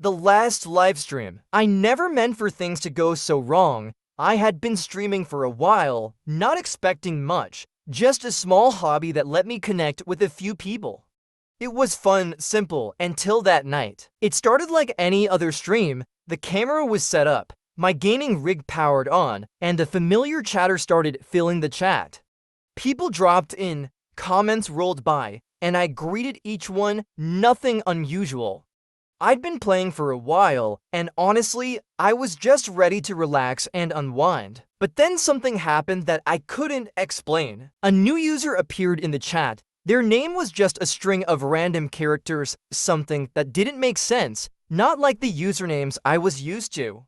The last live stream. I never meant for things to go so wrong. I had been streaming for a while, not expecting much, just a small hobby that let me connect with a few people. It was fun, simple, until that night. It started like any other stream. The camera was set up, my gaming rig powered on, and a familiar chatter started filling the chat. People dropped in, comments rolled by, and I greeted each one, nothing unusual. I'd been playing for a while, and honestly, I was just ready to relax and unwind. But then something happened that I couldn't explain. A new user appeared in the chat. Their name was just a string of random characters, something that didn't make sense, not like the usernames I was used to.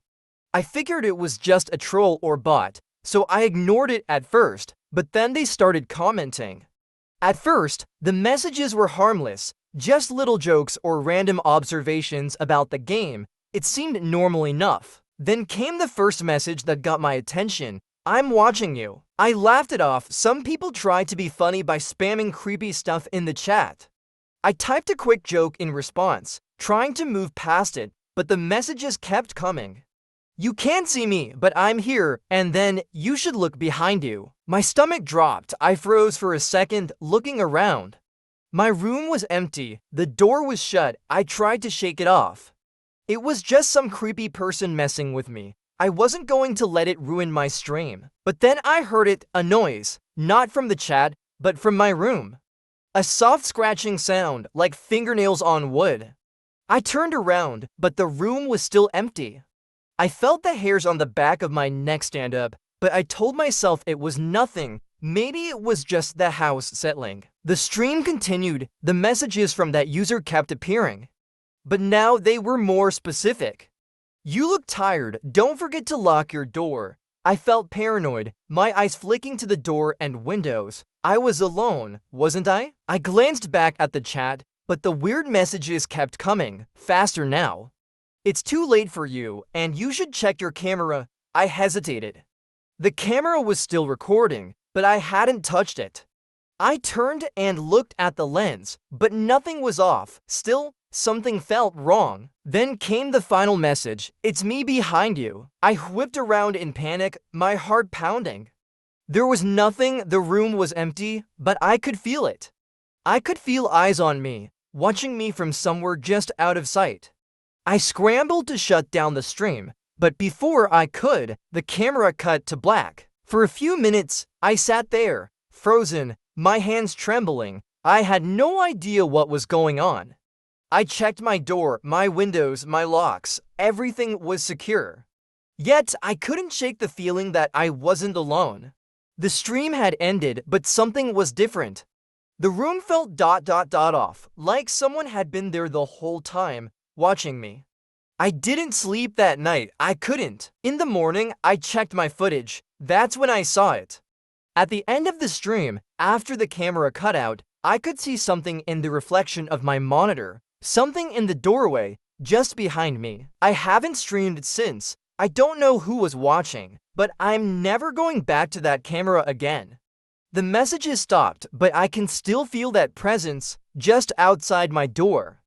I figured it was just a troll or bot, so I ignored it at first, but then they started commenting. At first, the messages were harmless, just little jokes or random observations about the game. It seemed normal enough. Then came the first message that got my attention. "I'm watching you." I laughed it off. Some people tried to be funny by spamming creepy stuff in the chat. I typed a quick joke in response, trying to move past it, but the messages kept coming. "You can't see me, but I'm here," and then, "You should look behind you." My stomach dropped. I froze for a second, looking around. My room was empty. The door was shut. I tried to shake it off. It was just some creepy person messing with me. I wasn't going to let it ruin my stream. But then I heard it, a noise, not from the chat, but from my room. A soft scratching sound, like fingernails on wood. I turned around, but the room was still empty. I felt the hairs on the back of my neck stand up, but I told myself it was nothing. Maybe it was just the house settling. The stream continued. The messages from that user kept appearing. But now they were more specific. "You look tired. Don't forget to lock your door." I felt paranoid, my eyes flicking to the door and windows. I was alone, wasn't I? I glanced back at the chat, but the weird messages kept coming, faster now. "It's too late for you, and you should check your camera." I hesitated. The camera was still recording, but I hadn't touched it. I turned and looked at the lens, but nothing was off. Still, something felt wrong. Then came the final message. "It's me behind you." I whipped around in panic, my heart pounding. There was nothing, the room was empty, but I could feel it. I could feel eyes on me, watching me from somewhere just out of sight. I scrambled to shut down the stream, but before I could, the camera cut to black. For a few minutes, I sat there, frozen, my hands trembling. I had no idea what was going on. I checked my door, my windows, my locks. Everything was secure. Yet, I couldn't shake the feeling that I wasn't alone. The stream had ended, but something was different. The room felt off, like someone had been there the whole time, watching me. I didn't sleep that night. I couldn't. In the morning, I checked my footage. That's when I saw it. At the end of the stream, after the camera cut out, I could see something in the reflection of my monitor. Something in the doorway, just behind me. I haven't streamed since. I don't know who was watching, but I'm never going back to that camera again. The messages stopped, but I can still feel that presence just outside my door.